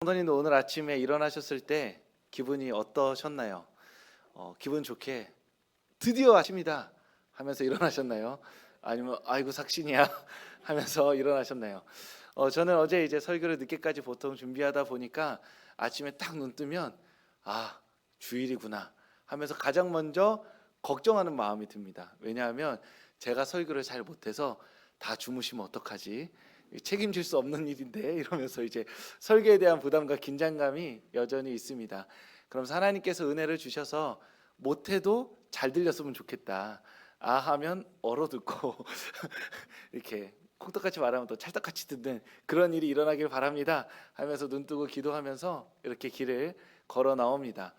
성도님도 오늘 아침에 일어나셨을 때 기분이 어떠셨나요? 기분 좋게 드디어 아침이다 하면서 일어나셨나요? 아니면 아이고 삭신이야 하면서 일어나셨나요? 저는 어제 이제 설교를 늦게까지 보통 준비하다 보니까 아침에 딱 눈 뜨면 아, 주일이구나 하면서 가장 먼저 걱정하는 마음이 듭니다. 왜냐하면 제가 설교를 잘 못해서 다 주무시면 어떡하지? 책임질 수 없는 일인데 이러면서 이제 설교에 대한 부담과 긴장감이 여전히 있습니다. 그럼 하나님께서 은혜를 주셔서 못해도 잘 들렸으면 좋겠다. 아 하면 얼어듣고 이렇게 콩떡같이 말하면 또 찰떡같이 듣는 그런 일이 일어나길 바랍니다 하면서 눈 뜨고 기도하면서 이렇게 길을 걸어 나옵니다.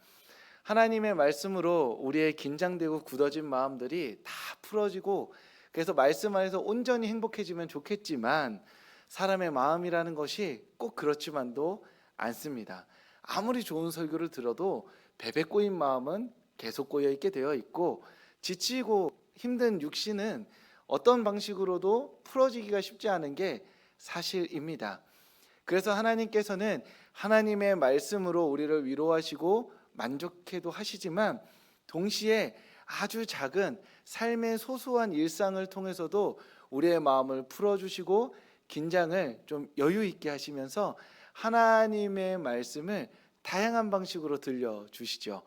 하나님의 말씀으로 우리의 긴장되고 굳어진 마음들이 다 풀어지고, 그래서 말씀 안에서 온전히 행복해지면 좋겠지만 사람의 마음이라는 것이 꼭 그렇지만도 않습니다. 아무리 좋은 설교를 들어도 베베 꼬인 마음은 계속 꼬여 있게 되어 있고, 지치고 힘든 육신은 어떤 방식으로도 풀어지기가 쉽지 않은 게 사실입니다. 그래서 하나님께서는 하나님의 말씀으로 우리를 위로하시고 만족해도 하시지만, 동시에 아주 작은 삶의 소소한 일상을 통해서도 우리의 마음을 풀어주시고 긴장을 좀 여유 있게 하시면서 하나님의 말씀을 다양한 방식으로 들려주시죠.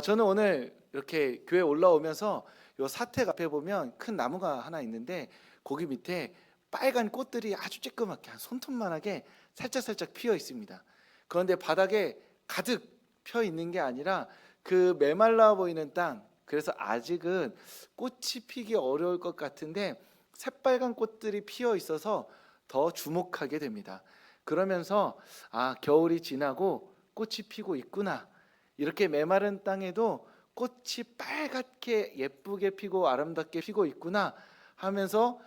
저는 오늘 이렇게 교회 올라오면서 요 사택 앞에 보면 큰 나무가 하나 있는데 거기 밑에 빨간 꽃들이 아주 쬐끄맣게 한 손톱만하게 살짝 피어 있습니다. 그런데 바닥에 가득 펴 있는 게 아니라 그 메말라 보이는 땅, 그래서 아직은 꽃이 피기 어려울 것 같은데 새빨간 꽃들이 피어 있어서 더 주목하게 됩니다. 그러면서 아, 겨울이 지나고 꽃이 피고 있구나, 이렇게 메마른 땅에도 꽃이 빨갛게 예쁘게 피고 아름답게 피고 있구나 하면서,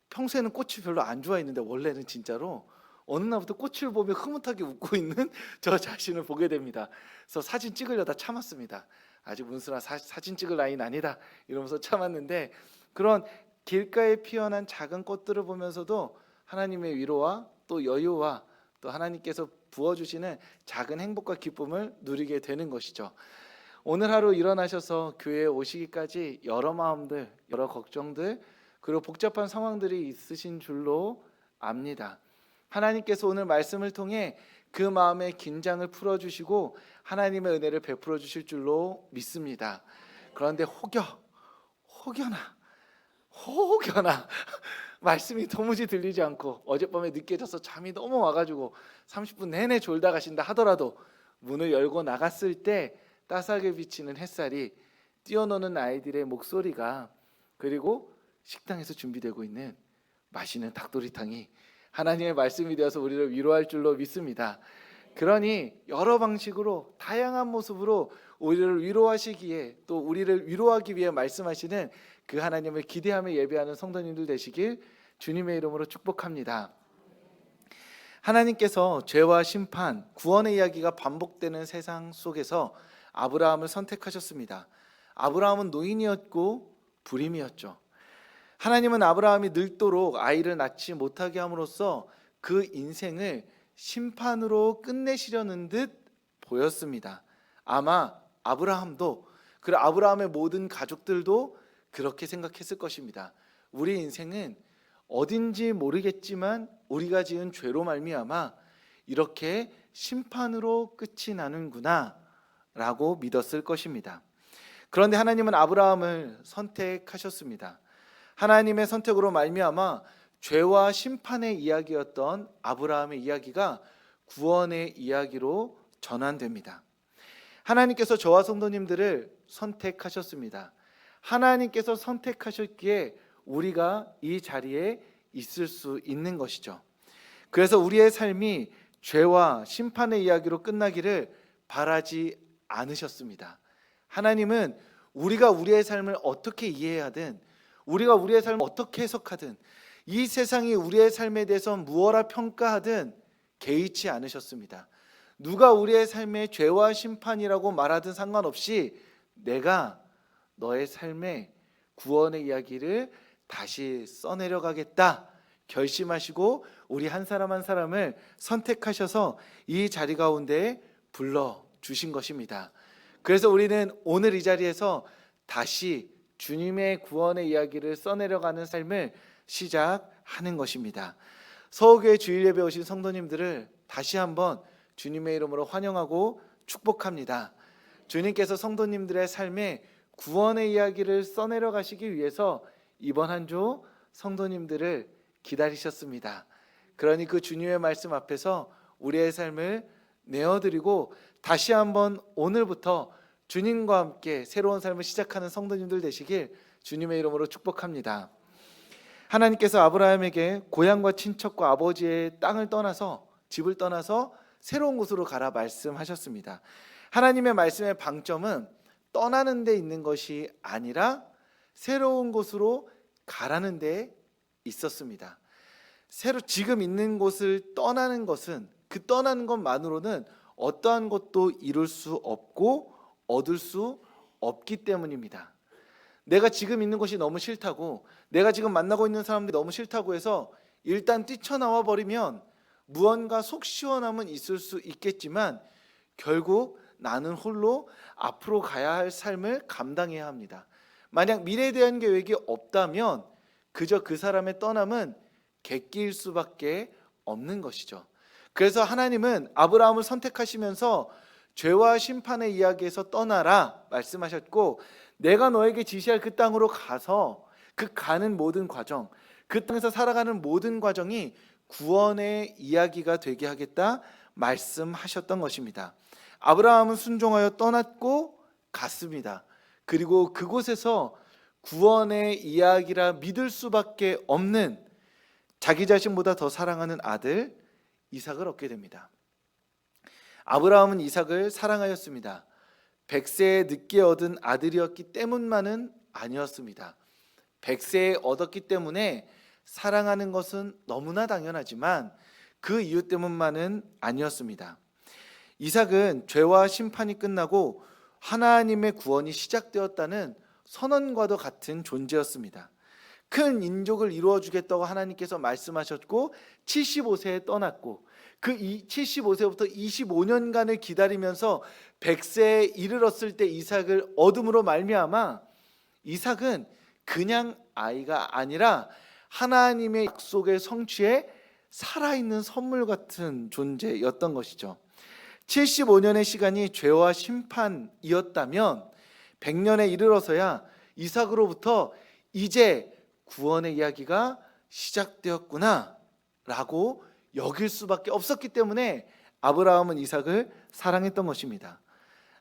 평소에는 꽃이 별로 안 좋아했는데 원래는 진짜로 어느 날부터 꽃을 보며 흐뭇하게 웃고 있는 저 자신을 보게 됩니다. 그래서 사진 찍으려다 참았습니다. 아직 문수나 사진 찍을 나이는 아니다 이러면서 참았는데, 그런 길가에 피어난 작은 꽃들을 보면서도 하나님의 위로와 또 여유와 또 하나님께서 부어주시는 작은 행복과 기쁨을 누리게 되는 것이죠. 오늘 하루 일어나셔서 교회에 오시기까지 여러 마음들, 여러 걱정들, 그리고 복잡한 상황들이 있으신 줄로 압니다. 하나님께서 오늘 말씀을 통해 그 마음의 긴장을 풀어주시고 하나님의 은혜를 베풀어 주실 줄로 믿습니다. 그런데 혹여나 말씀이 도무지 들리지 않고 어젯밤에 늦게 자서 잠이 너무 와가지고 30분 내내 졸다 가신다 하더라도 문을 열고 나갔을 때 따스하게 비치는 햇살이, 뛰어노는 아이들의 목소리가, 그리고 식당에서 준비되고 있는 맛있는 닭도리탕이 하나님의 말씀이 되어서 우리를 위로할 줄로 믿습니다. 그러니 여러 방식으로 다양한 모습으로 우리를 위로하시기에, 또 우리를 위로하기 위해 말씀하시는 그 하나님을 기대하며 예배하는 성도님들 되시길 주님의 이름으로 축복합니다. 하나님께서 죄와 심판, 구원의 이야기가 반복되는 세상 속에서 아브라함을 선택하셨습니다. 아브라함은 노인이었고 불임이었죠. 하나님은 아브라함이 늙도록 아이를 낳지 못하게 함으로써 그 인생을 심판으로 끝내시려는 듯 보였습니다. 아마 아브라함도, 그리고 아브라함의 모든 가족들도 그렇게 생각했을 것입니다. 우리 인생은 어딘지 모르겠지만 우리가 지은 죄로 말미암아 이렇게 심판으로 끝이 나는구나 라고 믿었을 것입니다. 그런데 하나님은 아브라함을 선택하셨습니다. 하나님의 선택으로 말미암아 죄와 심판의 이야기였던 아브라함의 이야기가 구원의 이야기로 전환됩니다. 하나님께서 저와 성도님들을 선택하셨습니다. 하나님께서 선택하셨기에 우리가 이 자리에 있을 수 있는 것이죠. 그래서 우리의 삶이 죄와 심판의 이야기로 끝나기를 바라지 않으셨습니다. 하나님은 우리가 우리의 삶을 어떻게 이해하든, 우리가 우리의 삶을 어떻게 해석하든, 이 세상이 우리의 삶에 대해서 무엇라 평가하든 개의치 않으셨습니다. 누가 우리의 삶의 죄와 심판이라고 말하든 상관없이 내가 너의 삶의 구원의 이야기를 다시 써내려 가겠다, 결심하시고 우리 한 사람 한 사람을 선택하셔서 이 자리 가운데 불러 주신 것입니다. 그래서 우리는 오늘 이 자리에서 다시 주님의 구원의 이야기를 써내려가는 삶을 시작하는 것입니다. 서울교회 주일 예배 오신 성도님들을 다시 한번 주님의 이름으로 환영하고 축복합니다. 주님께서 성도님들의 삶에 구원의 이야기를 써내려 가시기 위해서 이번 한 주 성도님들을 기다리셨습니다. 그러니 그 주님의 말씀 앞에서 우리의 삶을 내어드리고 다시 한번 오늘부터 주님과 함께 새로운 삶을 시작하는 성도님들 되시길 주님의 이름으로 축복합니다. 하나님께서 아브라함에게 고향과 친척과 아버지의 땅을 떠나서 집을 떠나서 새로운 곳으로 가라 말씀하셨습니다. 하나님의 말씀의 방점은 떠나는 데 있는 것이 아니라 새로운 곳으로 가라는 데 있었습니다. 지금 있는 곳을 떠나는 것은 그 떠나는 것만으로는 어떠한 것도 이룰 수 없고 얻을 수 없기 때문입니다. 내가 지금 있는 곳이 너무 싫다고, 내가 지금 만나고 있는 사람들이 너무 싫다고 해서 일단 뛰쳐나와 버리면 무언가 속 시원함은 있을 수 있겠지만 결국 나는 홀로 앞으로 가야 할 삶을 감당해야 합니다. 만약 미래에 대한 계획이 없다면 그저 그 사람의 떠남은 객기일 수밖에 없는 것이죠. 그래서 하나님은 아브라함을 선택하시면서 죄와 심판의 이야기에서 떠나라 말씀하셨고, 내가 너에게 지시할 그 땅으로 가서 그 가는 모든 과정, 그 땅에서 살아가는 모든 과정이 구원의 이야기가 되게 하겠다 말씀하셨던 것입니다. 아브라함은 순종하여 떠났고 갔습니다. 그리고 그곳에서 구원의 이야기라 믿을 수밖에 없는 자기 자신보다 더 사랑하는 아들 이삭을 얻게 됩니다. 아브라함은 이삭을 사랑하였습니다. 100세에 늦게 얻은 아들이었기 때문만은 아니었습니다. 100세에 얻었기 때문에 사랑하는 것은 너무나 당연하지만 그 이유 때문만은 아니었습니다. 이삭은 죄와 심판이 끝나고 하나님의 구원이 시작되었다는 선언과도 같은 존재였습니다. 큰 인족을 이루어 주겠다고 하나님께서 말씀하셨고 75세에 떠났고 그 75세부터 25년간을 기다리면서 100세에 이르렀을 때 이삭을 얻음으로 말미암아 이삭은 그냥 아이가 아니라 하나님의 약속의 성취에 살아있는 선물 같은 존재였던 것이죠. 75년의 시간이 죄와 심판이었다면 100년에 이르러서야 이삭으로부터 이제 구원의 이야기가 시작되었구나 라고 여길 수밖에 없었기 때문에 아브라함은 이삭을 사랑했던 것입니다.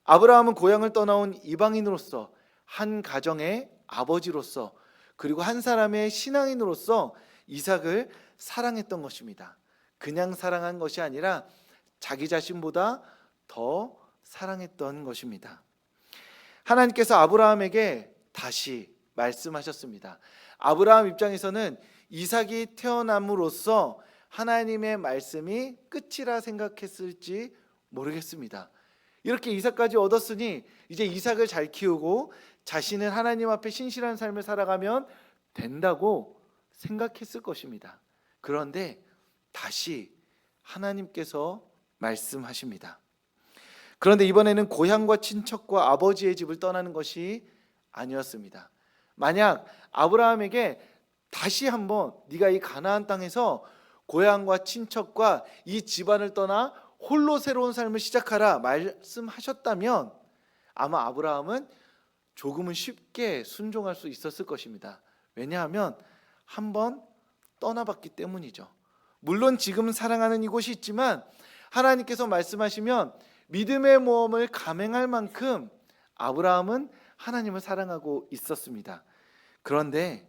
아브라함은 고향을 떠나온 이방인으로서, 한 가정의 아버지로서, 그리고 한 사람의 신앙인으로서 이삭을 사랑했던 것입니다. 그냥 사랑한 것이 아니라 자기 자신보다 더 사랑했던 것입니다. 하나님께서 아브라함에게 다시 말씀하셨습니다. 아브라함 입장에서는 이삭이 태어남으로써 하나님의 말씀이 끝이라 생각했을지 모르겠습니다. 이렇게 이삭까지 얻었으니 이제 이삭을 잘 키우고 자신은 하나님 앞에 신실한 삶을 살아가면 된다고 생각했을 것입니다. 그런데 다시 하나님께서 말씀하십니다. 그런데 이번에는 고향과 친척과 아버지의 집을 떠나는 것이 아니었습니다. 만약 아브라함에게 다시 한번 네가 이 가나안 땅에서 고향과 친척과 이 집안을 떠나 홀로 새로운 삶을 시작하라 말씀하셨다면 아마 아브라함은 조금은 쉽게 순종할 수 있었을 것입니다. 왜냐하면 한번 떠나봤기 때문이죠. 물론 지금 사랑하는 이곳이 있지만 하나님께서 말씀하시면 믿음의 모험을 감행할 만큼 아브라함은 하나님을 사랑하고 있었습니다. 그런데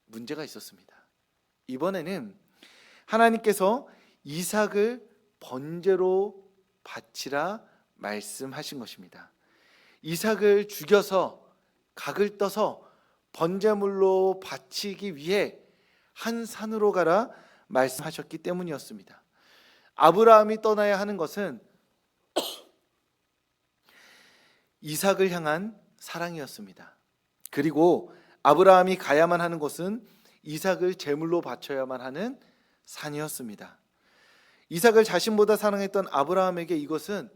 문제가 있었습니다. 이번에는 하나님께서 이삭을 번제로 바치라 말씀하신 것입니다. 이삭을 죽여서 각을 떠서 번제물로 바치기 위해 한 산으로 가라 말씀하셨기 때문이었습니다. 아브라함이 떠나야 하는 것은 이삭을 향한 사랑이었습니다. 그리고 아브라함이 가야만 하는 곳은 이삭을 제물로 바쳐야만 하는 산이었습니다. 이삭을 자신보다 사랑했던 아브라함에게 이것은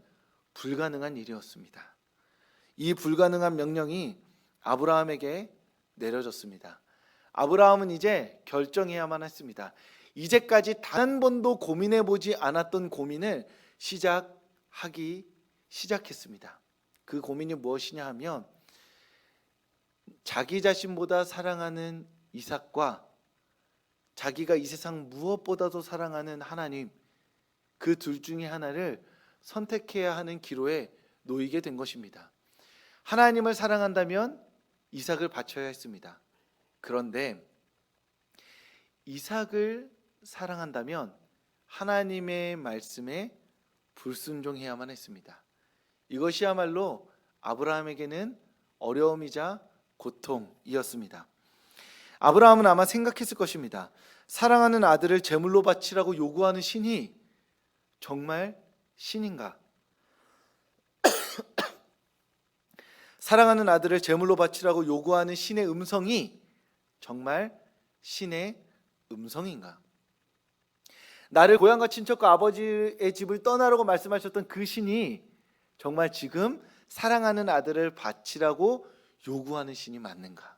불가능한 일이었습니다. 이 불가능한 명령이 아브라함에게 내려졌습니다. 아브라함은 이제 결정해야만 했습니다. 이제까지 단 한 번도 고민해 보지 않았던 고민을 시작했습니다. 그 고민이 무엇이냐 하면 자기 자신보다 사랑하는 이삭과 자기가 이 세상 무엇보다도 사랑하는 하나님, 그 둘 중에 하나를 선택해야 하는 기로에 놓이게 된 것입니다. 하나님을 사랑한다면 이삭을 바쳐야 했습니다. 그런데 이삭을 사랑한다면 하나님의 말씀에 불순종해야만 했습니다. 이것이야말로 아브라함에게는 어려움이자 고통이었습니다. 아브라함은 아마 생각했을 것입니다. 사랑하는 아들을 제물로 바치라고 요구하는 신이 정말 신인가? 사랑하는 아들을 제물로 바치라고 요구하는 신의 음성이 정말 신의 음성인가? 나를 고향과 친척과 아버지의 집을 떠나라고 말씀하셨던 그 신이 정말 지금 사랑하는 아들을 바치라고 요구하는 신이 맞는가?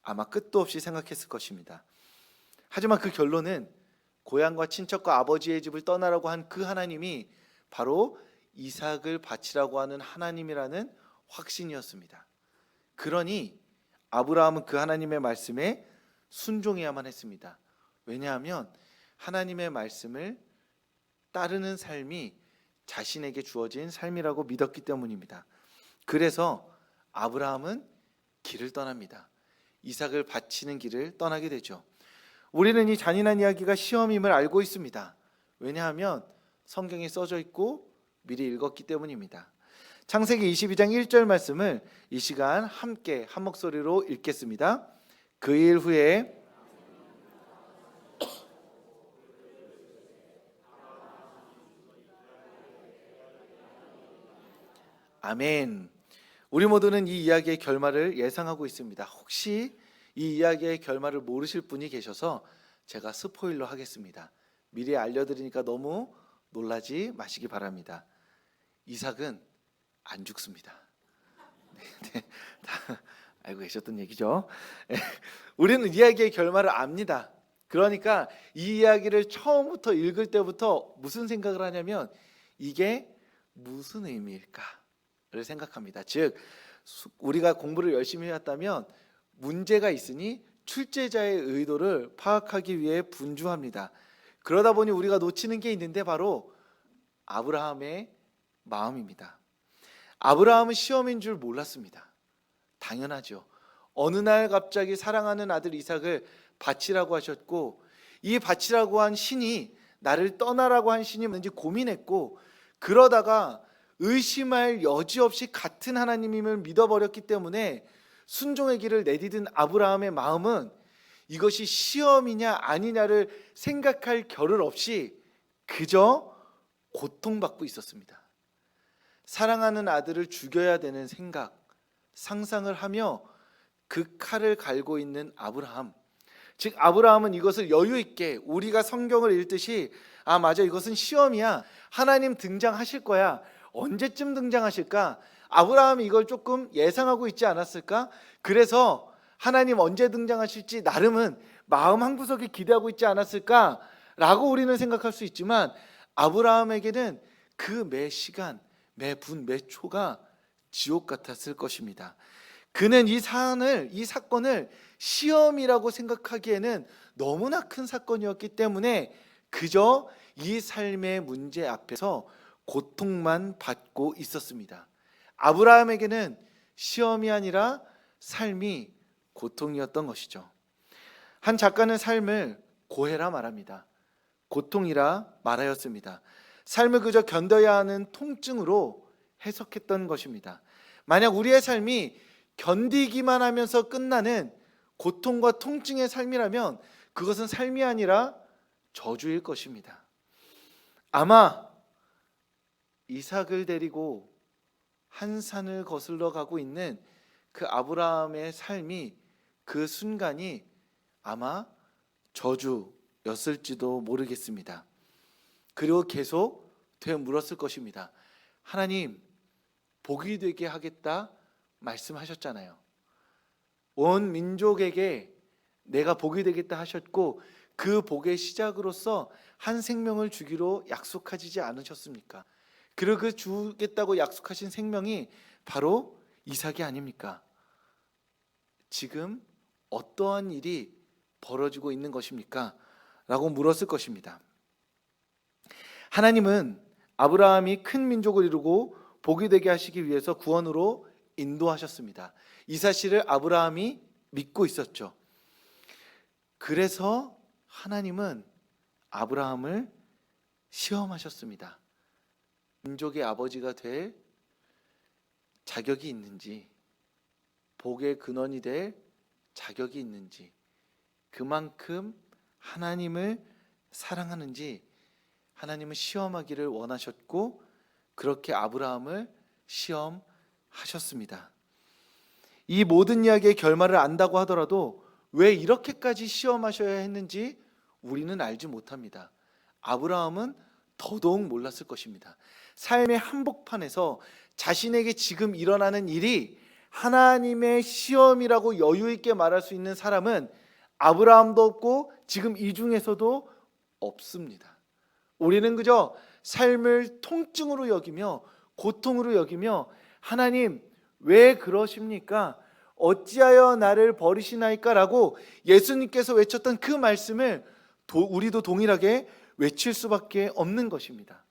아마 끝도 없이 생각했을 것입니다. 하지만 그 결론은 고향과 친척과 아버지의 집을 떠나라고 한 그 하나님이 바로 이삭을 바치라고 하는 하나님이라는 확신이었습니다. 그러니 아브라함은 그 하나님의 말씀에 순종해야만 했습니다. 왜냐하면 하나님의 말씀을 따르는 삶이 자신에게 주어진 삶이라고 믿었기 때문입니다. 그래서 아브라함은 길을 떠납니다. 이삭을 바치는 길을 떠나게 되죠. 우리는 이 잔인한 이야기가 시험임을 알고 있습니다. 왜냐하면 성경에 써져 있고 미리 읽었기 때문입니다. 창세기 22장 1절 말씀을 이 시간 함께 한 목소리로 읽겠습니다. 그 일 후에 아멘. 우리 모두는 이 이야기의 결말을 예상하고 있습니다. 혹시 이 이야기의 결말을 모르실 분이 계셔서 제가 스포일러 하겠습니다. 미리 알려드리니까 너무 놀라지 마시기 바랍니다. 이삭은 안 죽습니다. 네, 다 알고 계셨던 얘기죠. 우리는 이야기의 결말을 압니다. 그러니까 이 이야기를 처음부터 읽을 때부터 무슨 생각을 하냐면 이게 무슨 의미일까를 생각합니다. 즉 우리가 공부를 열심히 해왔다면 문제가 있으니 출제자의 의도를 파악하기 위해 분주합니다. 그러다 보니 우리가 놓치는 게 있는데 바로 아브라함의 마음입니다. 아브라함은 시험인 줄 몰랐습니다. 당연하죠. 어느 날 갑자기 사랑하는 아들 이삭을 바치라고 하셨고 이 바치라고 한 신이 나를 떠나라고 한 신이 뭔지 고민했고 그러다가 의심할 여지 없이 같은 하나님임을 믿어버렸기 때문에 순종의 길을 내디딘 아브라함의 마음은 이것이 시험이냐 아니냐를 생각할 겨를 없이 그저 고통받고 있었습니다. 사랑하는 아들을 죽여야 되는 생각, 상상을 하며 그 칼을 갈고 있는 아브라함. 즉 아브라함은 이것을 여유 있게 우리가 성경을 읽듯이 아 맞아 이것은 시험이야. 하나님 등장하실 거야. 언제쯤 등장하실까? 아브라함이 이걸 조금 예상하고 있지 않았을까? 그래서 하나님 언제 등장하실지 나름은 마음 한구석에 기대하고 있지 않았을까? 라고 우리는 생각할 수 있지만 아브라함에게는 그 매 시간, 매 분, 매 초가 지옥 같았을 것입니다. 그는 이 사건을 시험이라고 생각하기에는 너무나 큰 사건이었기 때문에 그저 이 삶의 문제 앞에서 고통만 받고 있었습니다. 아브라함에게는 시험이 아니라 삶이 고통이었던 것이죠. 한 작가는 삶을 고해라 말합니다. 고통이라 말하였습니다. 삶을 그저 견뎌야 하는 통증으로 해석했던 것입니다. 만약 우리의 삶이 견디기만 하면서 끝나는 고통과 통증의 삶이라면 그것은 삶이 아니라 저주일 것입니다. 아마 이삭을 데리고 한 산을 거슬러 가고 있는 그 아브라함의 삶이 그 순간이 아마 저주였을지도 모르겠습니다. 그리고 계속 되물었을 것입니다. 하나님, 복이 되게 하겠다 말씀하셨잖아요. 온 민족에게 내가 복이 되겠다 하셨고, 그 복의 시작으로서 한 생명을 주기로 약속하시지 않으셨습니까? 그리고 그 주겠다고 약속하신 생명이 바로 이삭이 아닙니까? 지금 어떠한 일이 벌어지고 있는 것입니까? 라고 물었을 것입니다. 하나님은 아브라함이 큰 민족을 이루고 복이 되게 하시기 위해서 구원으로 인도하셨습니다. 이 사실을 아브라함이 믿고 있었죠. 그래서 하나님은 아브라함을 시험하셨습니다. 민족의 아버지가 될 자격이 있는지, 복의 근원이 될 자격이 있는지, 그만큼 하나님을 사랑하는지 하나님은 시험하기를 원하셨고, 그렇게 아브라함을 시험하셨습니다. 이 모든 이야기의 결말을 안다고 하더라도 왜 이렇게까지 시험하셔야 했는지 우리는 알지 못합니다. 아브라함은 더더욱 몰랐을 것입니다. 삶의 한복판에서 자신에게 지금 일어나는 일이 하나님의 시험이라고 여유 있게 말할 수 있는 사람은 아브라함도 없고 지금 이 중에서도 없습니다. 우리는 그저 삶을 통증으로 여기며 고통으로 여기며 하나님 왜 그러십니까? 어찌하여 나를 버리시나이까? 라고 예수님께서 외쳤던 그 말씀을 우리도 동일하게 외칠 수밖에 없는 것입니다.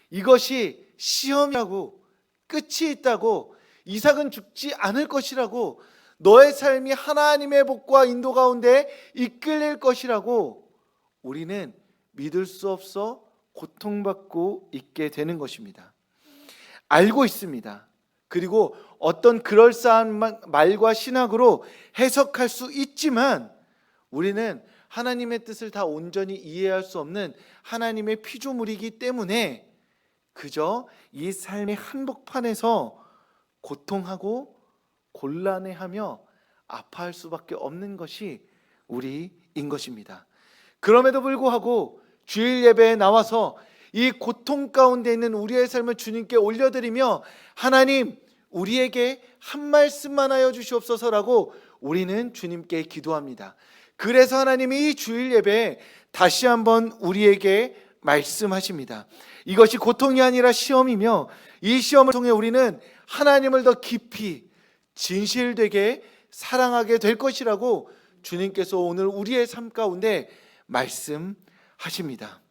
이것이 시험이라고, 끝이 있다고, 이삭은 죽지 않을 것이라고, 너의 삶이 하나님의 복과 인도 가운데 이끌릴 것이라고 우리는 믿을 수 없어 고통받고 있게 되는 것입니다. 알고 있습니다. 그리고 어떤 그럴싸한 말과 신학으로 해석할 수 있지만 우리는 하나님의 뜻을 다 온전히 이해할 수 없는 하나님의 피조물이기 때문에 그저 이 삶의 한복판에서 고통하고 곤란해하며 아파할 수밖에 없는 것이 우리인 것입니다. 그럼에도 불구하고 주일 예배에 나와서 이 고통 가운데 있는 우리의 삶을 주님께 올려드리며 하나님 우리에게 한 말씀만 하여 주시옵소서라고 우리는 주님께 기도합니다. 그래서 하나님이 이 주일 예배에 다시 한번 우리에게 말씀하십니다. 이것이 고통이 아니라 시험이며 이 시험을 통해 우리는 하나님을 더 깊이 진실되게 사랑하게 될 것이라고 주님께서 오늘 우리의 삶 가운데 말씀하십니다.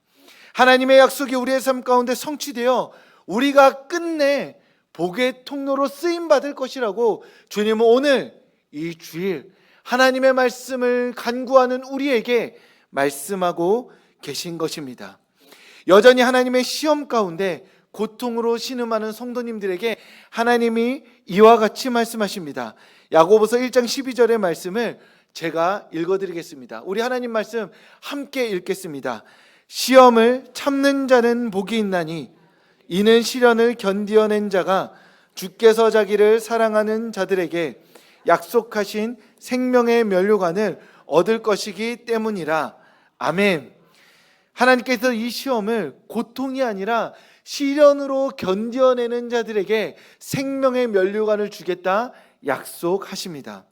하나님의 약속이 우리의 삶 가운데 성취되어 우리가 끝내 복의 통로로 쓰임받을 것이라고 주님은 오늘 이 주일 하나님의 말씀을 간구하는 우리에게 말씀하고 계신 것입니다. 여전히 하나님의 시험 가운데 고통으로 신음하는 성도님들에게 하나님이 이와 같이 말씀하십니다. 야고보서 1장 12절의 말씀을 제가 읽어드리겠습니다. 우리 하나님 말씀 함께 읽겠습니다. 시험을 참는 자는 복이 있나니 이는 시련을 견디어낸 자가 주께서 자기를 사랑하는 자들에게 약속하신 생명의 면류관을 얻을 것이기 때문이라. 아멘. 하나님께서 이 시험을 고통이 아니라 시련으로 견뎌내는 자들에게 생명의 면류관을 주겠다 약속하십니다.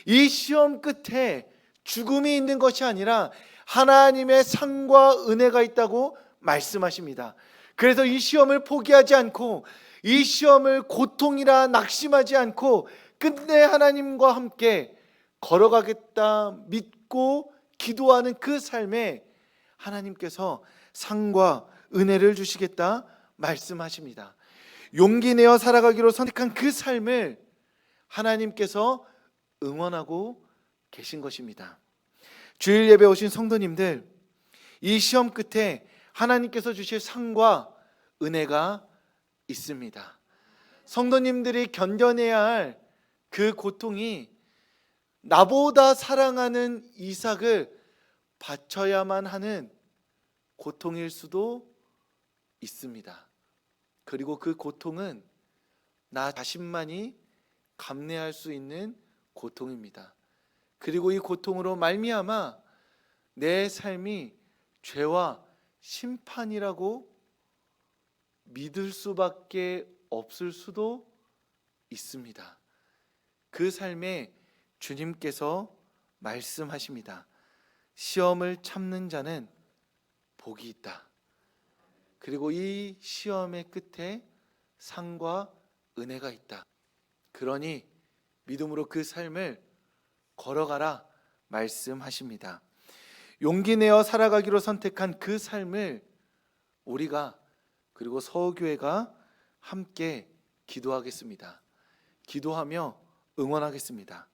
이 시험 끝에 죽음이 있는 것이 아니라 하나님의 상과 은혜가 있다고 말씀하십니다. 그래서 이 시험을 포기하지 않고 이 시험을 고통이라 낙심하지 않고 끝내 하나님과 함께 걸어가겠다 믿고 기도하는 그 삶에 하나님께서 상과 은혜를 주시겠다 말씀하십니다. 용기 내어 살아가기로 선택한 그 삶을 하나님께서 응원하고 계신 것입니다. 주일 예배 오신 성도님들, 이 시험 끝에 하나님께서 주실 상과 은혜가 있습니다. 성도님들이 견뎌내야 할 그 고통이 나보다 사랑하는 이삭을 바쳐야만 하는 고통일 수도 있습니다. 그리고 그 고통은 나 자신만이 감내할 수 있는 고통입니다. 그리고 이 고통으로 말미암아 내 삶이 죄와 심판이라고 믿을 수밖에 없을 수도 있습니다. 그 삶에 주님께서 말씀하십니다. 시험을 참는 자는 복이 있다. 그리고 이 시험의 끝에 상과 은혜가 있다. 그러니 믿음으로 그 삶을 걸어가라 말씀하십니다. 용기 내어 살아가기로 선택한 그 삶을 우리가 그리고 서울교회가 함께 기도하겠습니다. 기도하며 응원하겠습니다.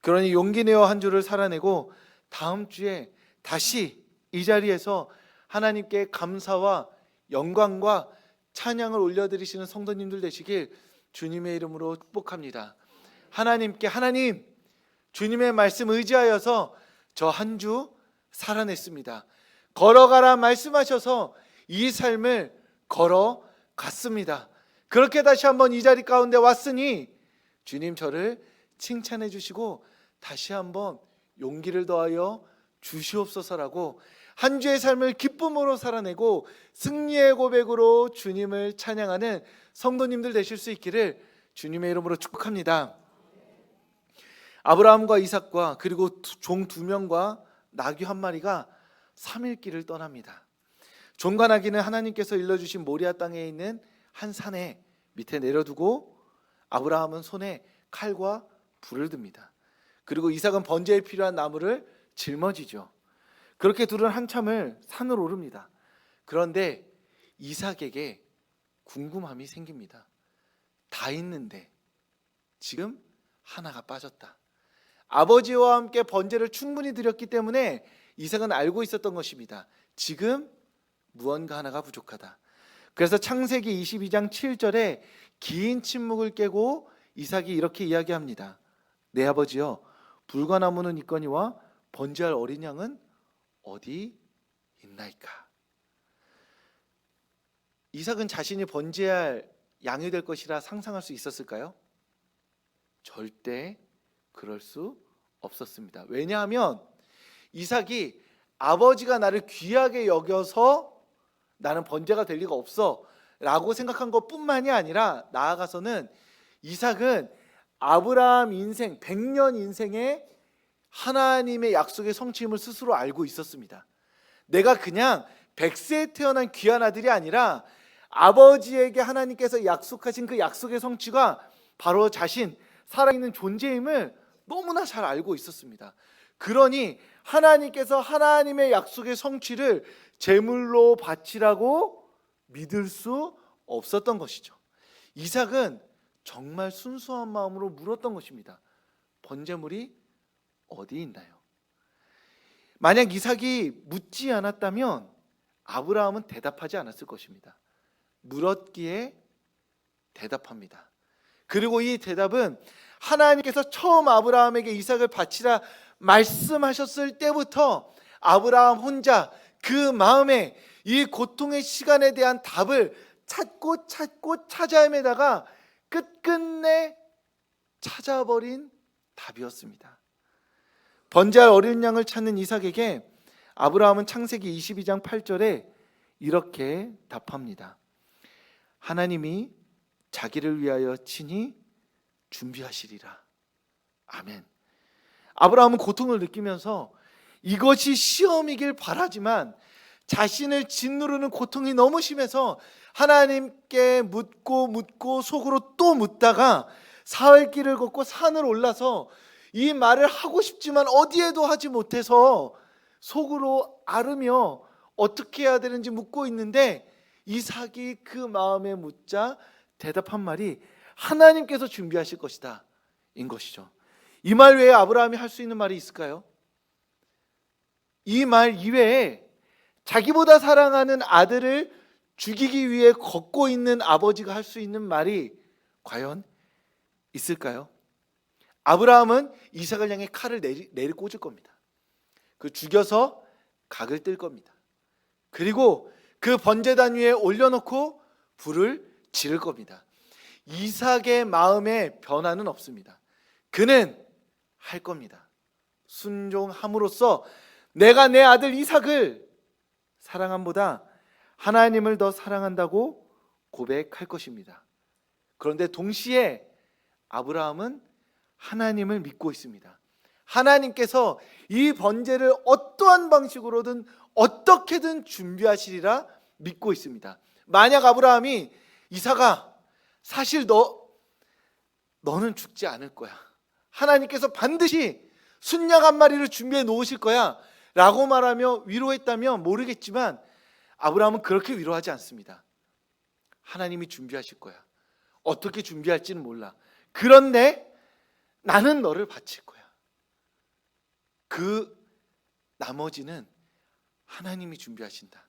그러니 용기 내어 한 주를 살아내고 다음 주에 다시 이 자리에서 하나님께 감사와 영광과 찬양을 올려드리시는 성도님들 되시길 주님의 이름으로 축복합니다. 하나님께 하나님 주님의 말씀 의지하여서 저 한 주 살아냈습니다. 걸어가라 말씀하셔서 이 삶을 걸어갔습니다. 그렇게 다시 한번 이 자리 가운데 왔으니 주님 저를 칭찬해 주시고 다시 한번 용기를 더하여 주시옵소서라고 한 주의 삶을 기쁨으로 살아내고 승리의 고백으로 주님을 찬양하는 성도님들 되실 수 있기를 주님의 이름으로 축복합니다. 아브라함과 이삭과 그리고 종 2명과 나귀 1마리가 3일 길을 떠납니다. 종과 나귀는 하나님께서 일러주신 모리아 땅에 있는 한 산에 밑에 내려두고 아브라함은 손에 칼과 불을 듭니다. 그리고 이삭은 번제에 필요한 나무를 짊어지죠. 그렇게 둘은 한참을 산을 오릅니다. 그런데 이삭에게 궁금함이 생깁니다. 다 있는데 지금 하나가 빠졌다. 아버지와 함께 번제를 충분히 드렸기 때문에 이삭은 알고 있었던 것입니다. 지금 무언가 하나가 부족하다. 그래서 창세기 22장 7절에 긴 침묵을 깨고 이삭이 이렇게 이야기합니다. 내 아버지여, 불과 나무는 있거니와 번제할 어린 양은 어디 있나이까? 이삭은 자신이 번제할 양이 될 것이라 상상할 수 있었을까요? 절대 그럴 수 없었습니다. 왜냐하면 이삭이 아버지가 나를 귀하게 여겨서 나는 번제가 될 리가 없어 라고 생각한 것뿐만이 아니라 나아가서는 이삭은 아브라함 인생 100년 인생의 하나님의 약속의 성취임을 스스로 알고 있었습니다. 내가 그냥 100세에 태어난 귀한 아들이 아니라 아버지에게 하나님께서 약속하신 그 약속의 성취가 바로 자신 살아있는 존재임을 너무나 잘 알고 있었습니다. 그러니 하나님께서 하나님의 약속의 성취를 제물로 바치라고 믿을 수 없었던 것이죠. 이삭은 정말 순수한 마음으로 물었던 것입니다. 번제물이 어디 있나요? 만약 이삭이 묻지 않았다면 아브라함은 대답하지 않았을 것입니다. 물었기에 대답합니다. 그리고 이 대답은 하나님께서 처음 아브라함에게 이삭을 바치라 말씀하셨을 때부터 아브라함 혼자 그 마음에 이 고통의 시간에 대한 답을 찾고 찾아 헤매다가 끝끝내 찾아버린 답이었습니다. 번제할 어린 양을 찾는 이삭에게 아브라함은 창세기 22장 8절에 이렇게 답합니다. 하나님이 자기를 위하여 친히 준비하시리라. 아멘. 아브라함은 고통을 느끼면서 이것이 시험이길 바라지만 자신을 짓누르는 고통이 너무 심해서 하나님께 묻고 속으로 또 묻다가 사흘 길을 걷고 산을 올라서 이 말을 하고 싶지만 어디에도 하지 못해서 속으로 앓으며 어떻게 해야 되는지 묻고 있는데 이삭이 그 마음에 묻자 대답한 말이 하나님께서 준비하실 것이다 인 것이죠. 이 말 외에 아브라함이 할 수 있는 말이 있을까요? 이 말 이외에 자기보다 사랑하는 아들을 죽이기 위해 걷고 있는 아버지가 할 수 있는 말이 과연 있을까요? 아브라함은 이삭을 향해 칼을 내리꽂을 겁니다. 그 죽여서 각을 뜰 겁니다. 그리고 그 번제단 위에 올려놓고 불을 지를 겁니다. 이삭의 마음에 변화는 없습니다. 그는 할 겁니다. 순종함으로써 내가 내 아들 이삭을 사랑함보다 하나님을 더 사랑한다고 고백할 것입니다. 그런데 동시에 아브라함은 하나님을 믿고 있습니다. 하나님께서 이 번제를 어떠한 방식으로든 어떻게든 준비하시리라 믿고 있습니다. 만약 아브라함이 이삭아, 사실 너는 죽지 않을 거야. 하나님께서 반드시 순양 한 마리를 준비해 놓으실 거야 라고 말하며 위로했다면 모르겠지만 아브라함은 그렇게 위로하지 않습니다. 하나님이 준비하실 거야. 어떻게 준비할지는 몰라. 그런데 나는 너를 바칠 거야. 그 나머지는 하나님이 준비하신다.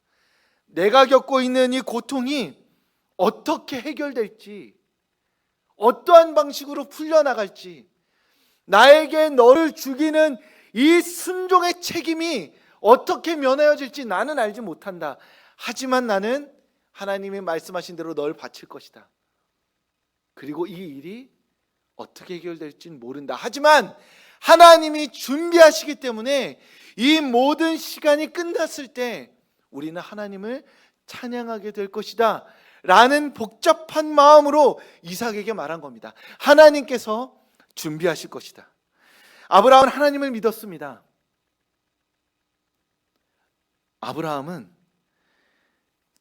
내가 겪고 있는 이 고통이 어떻게 해결될지, 어떠한 방식으로 풀려나갈지, 나에게 너를 죽이는 이 순종의 책임이 어떻게 면하여질지 나는 알지 못한다. 하지만 나는 하나님이 말씀하신 대로 널 바칠 것이다. 그리고 이 일이 어떻게 해결될지는 모른다. 하지만 하나님이 준비하시기 때문에 이 모든 시간이 끝났을 때 우리는 하나님을 찬양하게 될 것이다 라는 복잡한 마음으로 이삭에게 말한 겁니다. 하나님께서 준비하실 것이다. 아브라함은 하나님을 믿었습니다. 아브라함은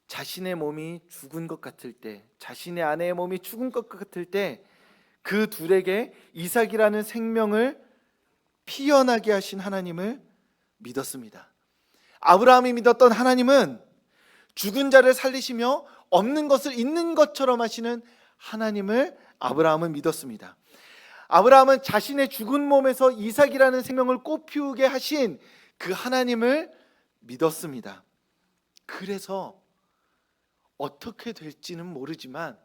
자신의 몸이 죽은 것 같을 때, 자신의 아내의 몸이 죽은 것 같을 때 그 둘에게 이삭이라는 생명을 피어나게 하신 하나님을 믿었습니다. 아브라함이 믿었던 하나님은 죽은 자를 살리시며 없는 것을 있는 것처럼 하시는 하나님을 아브라함은 믿었습니다. 아브라함은 자신의 죽은 몸에서 이삭이라는 생명을 꽃피우게 하신 그 하나님을 믿었습니다. 그래서 어떻게 될지는 모르지만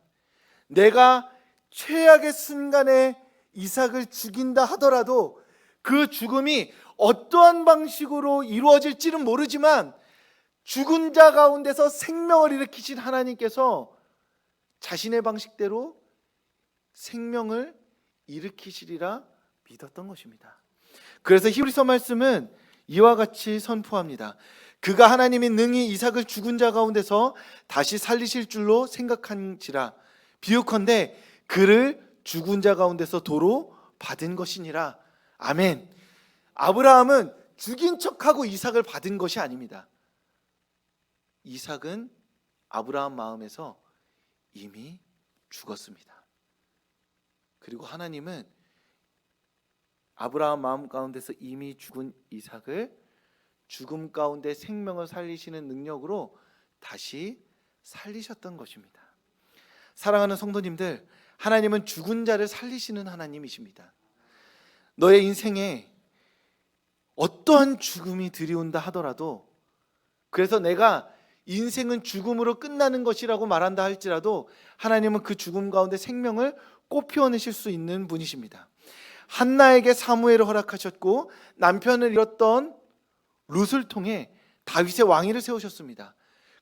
내가 최악의 순간에 이삭을 죽인다 하더라도 그 죽음이 어떠한 방식으로 이루어질지는 모르지만 죽은 자 가운데서 생명을 일으키신 하나님께서 자신의 방식대로 생명을 일으키시리라 믿었던 것입니다. 그래서 히브리서 말씀은 이와 같이 선포합니다. 그가 하나님이 능히 이삭을 죽은 자 가운데서 다시 살리실 줄로 생각한지라 비유컨대 그를 죽은 자 가운데서 도로 받은 것이니라. 아멘. 아브라함은 죽인 척하고 이삭을 받은 것이 아닙니다. 이삭은 아브라함 마음에서 이미 죽었습니다. 그리고 하나님은 아브라함 마음 가운데서 이미 죽은 이삭을 죽음 가운데 생명을 살리시는 능력으로 다시 살리셨던 것입니다. 사랑하는 성도님들, 하나님은 죽은 자를 살리시는 하나님이십니다. 너의 인생에 어떠한 죽음이 들이온다 하더라도, 그래서 내가 인생은 죽음으로 끝나는 것이라고 말한다 할지라도 하나님은 그 죽음 가운데 생명을 꽃피워내실 수 있는 분이십니다. 한나에게 사무엘을 허락하셨고 남편을 잃었던 룻을 통해 다윗의 왕위를 세우셨습니다.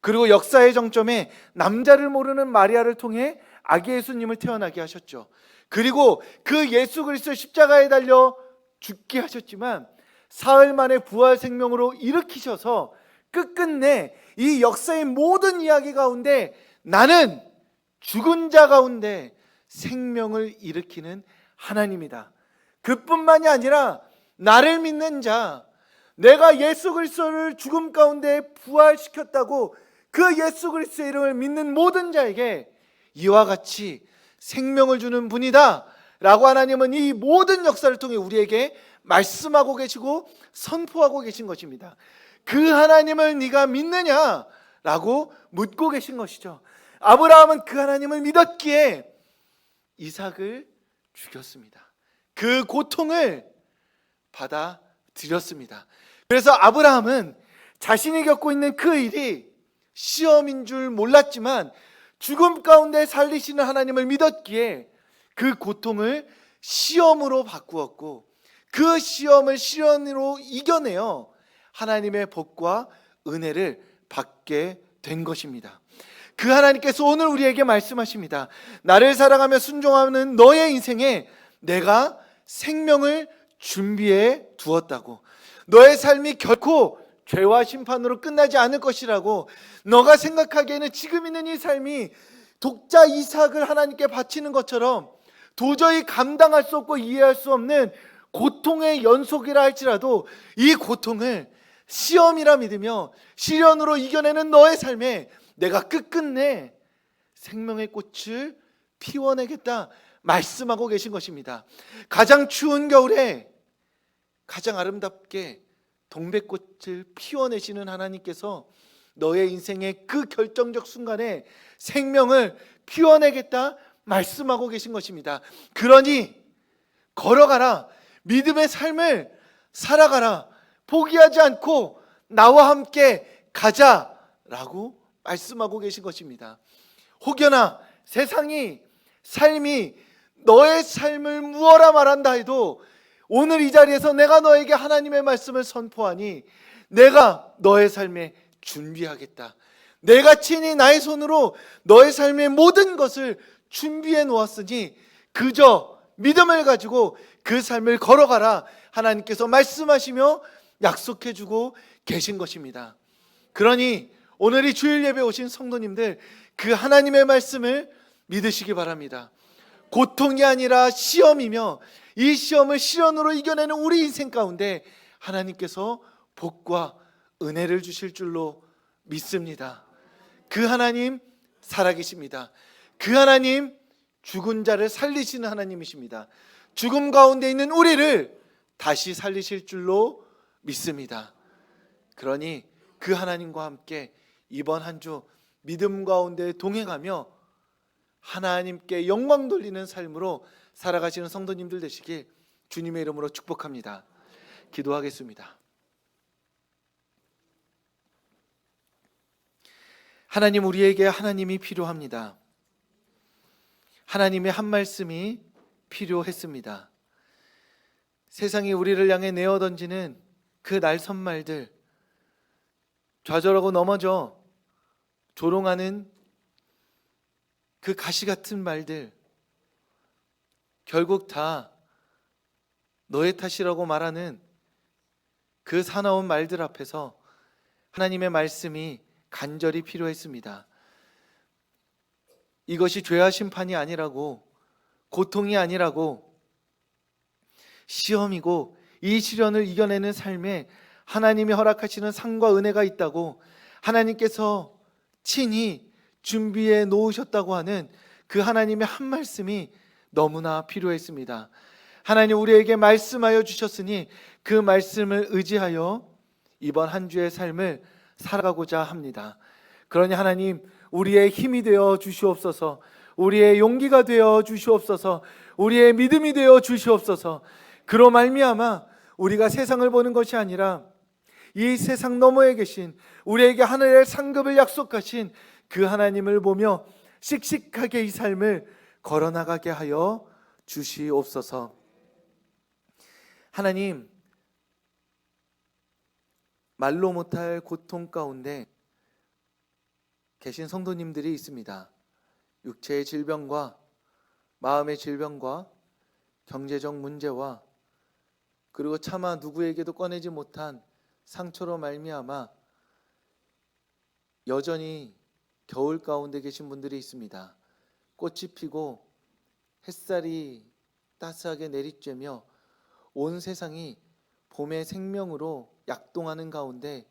그리고 역사의 정점에 남자를 모르는 마리아를 통해 아기 예수님을 태어나게 하셨죠. 그리고 그 예수 그리스도 십자가에 달려 죽게 하셨지만 사흘 만에 부활 생명으로 일으키셔서 끝끝내 이 역사의 모든 이야기 가운데 나는 죽은 자 가운데 생명을 일으키는 하나님이다. 그뿐만이 아니라 나를 믿는 자, 내가 예수 그리스도를 죽음 가운데 부활시켰다고 그 예수 그리스도의 이름을 믿는 모든 자에게 이와 같이 생명을 주는 분이다 라고 하나님은 이 모든 역사를 통해 우리에게 말씀하고 계시고 선포하고 계신 것입니다. 그 하나님을 네가 믿느냐? 라고 묻고 계신 것이죠. 아브라함은 그 하나님을 믿었기에 이삭을 죽였습니다. 그 고통을 받아들였습니다. 그래서 아브라함은 자신이 겪고 있는 그 일이 시험인 줄 몰랐지만 죽음 가운데 살리시는 하나님을 믿었기에 그 고통을 시험으로 바꾸었고 그 시험을 시련으로 이겨내어 하나님의 복과 은혜를 받게 된 것입니다. 그 하나님께서 오늘 우리에게 말씀하십니다. 나를 사랑하며 순종하는 너의 인생에 내가 생명을 준비해 두었다고. 너의 삶이 결코 죄와 심판으로 끝나지 않을 것이라고. 너가 생각하기에는 지금 있는 이 삶이 독자 이삭을 하나님께 바치는 것처럼 도저히 감당할 수 없고 이해할 수 없는 고통의 연속이라 할지라도 이 고통을 시험이라 믿으며 시련으로 이겨내는 너의 삶에 내가 끝끝내 생명의 꽃을 피워내겠다 말씀하고 계신 것입니다. 가장 추운 겨울에 가장 아름답게 동백꽃을 피워내시는 하나님께서 너의 인생의 그 결정적 순간에 생명을 피워내겠다 말씀하고 계신 것입니다. 그러니 걸어가라. 믿음의 삶을 살아가라. 포기하지 않고 나와 함께 가자라고 말씀하고 계신 것입니다. 혹여나 세상이 삶이 너의 삶을 무어라 말한다 해도 오늘 이 자리에서 내가 너에게 하나님의 말씀을 선포하니 내가 너의 삶에 준비하겠다. 내가 친히 나의 손으로 너의 삶의 모든 것을 준비해 놓았으니 그저 믿음을 가지고 그 삶을 걸어가라 하나님께서 말씀하시며 약속해 주고 계신 것입니다. 그러니 오늘 이 주일 예배 오신 성도님들 그 하나님의 말씀을 믿으시기 바랍니다. 고통이 아니라 시험이며 이 시험을 시련으로 이겨내는 우리 인생 가운데 하나님께서 복과 은혜를 주실 줄로 믿습니다. 그 하나님 살아계십니다. 그 하나님 죽은 자를 살리시는 하나님이십니다. 죽음 가운데 있는 우리를 다시 살리실 줄로 믿습니다. 그러니 그 하나님과 함께 이번 한 주 믿음 가운데 동행하며 하나님께 영광 돌리는 삶으로 살아가시는 성도님들 되시길 주님의 이름으로 축복합니다. 기도하겠습니다. 하나님, 우리에게 하나님이 필요합니다. 하나님의 한 말씀이 필요했습니다. 세상이 우리를 향해 내어던지는 그 날선말들, 좌절하고 넘어져 조롱하는 그 가시 같은 말들, 결국 다 너의 탓이라고 말하는 그 사나운 말들 앞에서 하나님의 말씀이 간절히 필요했습니다. 이것이 죄와 심판이 아니라고, 고통이 아니라고, 시험이고 이 시련을 이겨내는 삶에 하나님이 허락하시는 상과 은혜가 있다고 하나님께서 친히 준비해 놓으셨다고 하는 그 하나님의 한 말씀이 너무나 필요했습니다. 하나님, 우리에게 말씀하여 주셨으니 그 말씀을 의지하여 이번 한 주의 삶을 살아가고자 합니다. 그러니 하나님, 우리의 힘이 되어 주시옵소서. 우리의 용기가 되어 주시옵소서. 우리의 믿음이 되어 주시옵소서. 그로 말미암아 우리가 세상을 보는 것이 아니라 이 세상 너머에 계신 우리에게 하늘의 상급을 약속하신 그 하나님을 보며 씩씩하게 이 삶을 걸어나가게 하여 주시옵소서. 하나님, 말로 못할 고통 가운데 계신 성도님들이 있습니다. 육체의 질병과 마음의 질병과 경제적 문제와 그리고 차마 누구에게도 꺼내지 못한 상처로 말미암아 여전히 겨울 가운데 계신 분들이 있습니다. 꽃이 피고 햇살이 따스하게 내리쬐며 온 세상이 봄의 생명으로 약동하는 가운데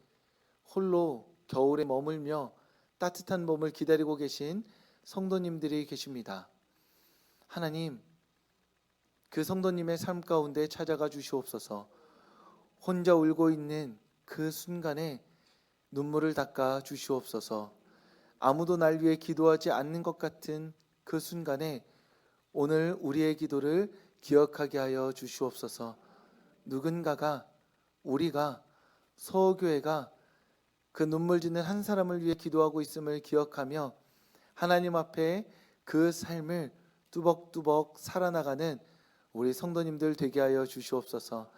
홀로 겨울에 머물며 따뜻한 봄을 기다리고 계신 성도님들이 계십니다. 하나님, 그 성도님의 삶 가운데 찾아가 주시옵소서. 혼자 울고 있는 그 순간에 눈물을 닦아 주시옵소서. 아무도 날 위해 기도하지 않는 것 같은 그 순간에 오늘 우리의 기도를 기억하게 하여 주시옵소서. 누군가가, 우리가, 서호교회가 그 눈물 짓는 한 사람을 위해 기도하고 있음을 기억하며 하나님 앞에 그 삶을 뚜벅뚜벅 살아나가는 우리 성도님들 되게 하여 주시옵소서.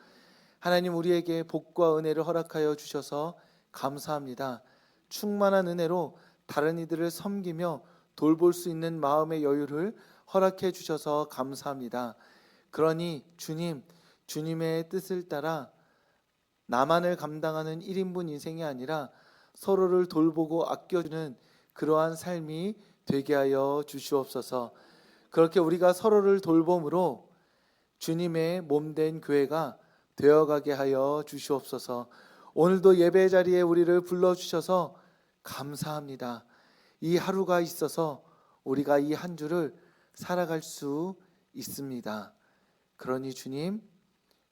하나님, 우리에게 복과 은혜를 허락하여 주셔서 감사합니다. 충만한 은혜로 다른 이들을 섬기며 돌볼 수 있는 마음의 여유를 허락해 주셔서 감사합니다. 그러니 주님, 주님의 뜻을 따라 나만을 감당하는 1인분 인생이 아니라 서로를 돌보고 아껴주는 그러한 삶이 되게 하여 주시옵소서. 그렇게 우리가 서로를 돌봄으로 주님의 몸된 교회가 되어가게 하여 주시옵소서. 오늘도 예배 자리에 우리를 불러주셔서 감사합니다. 이 하루가 있어서 우리가 이 한 주를 살아갈 수 있습니다. 그러니 주님,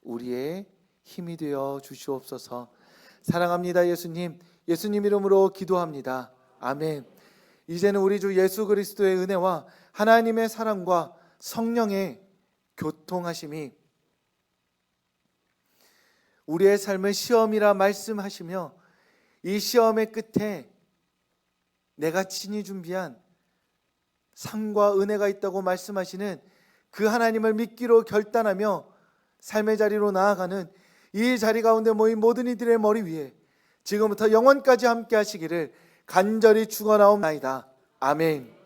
우리의 힘이 되어 주시옵소서. 사랑합니다. 예수님, 예수님 이름으로 기도합니다. 아멘. 이제는 우리 주 예수 그리스도의 은혜와 하나님의 사랑과 성령의 교통하심이 우리의 삶을 시험이라 말씀하시며 이 시험의 끝에 내가 친히 준비한 상과 은혜가 있다고 말씀하시는 그 하나님을 믿기로 결단하며 삶의 자리로 나아가는 이 자리 가운데 모인 모든 이들의 머리 위에 지금부터 영원까지 함께 하시기를 간절히 축원하옵나이다. 아멘.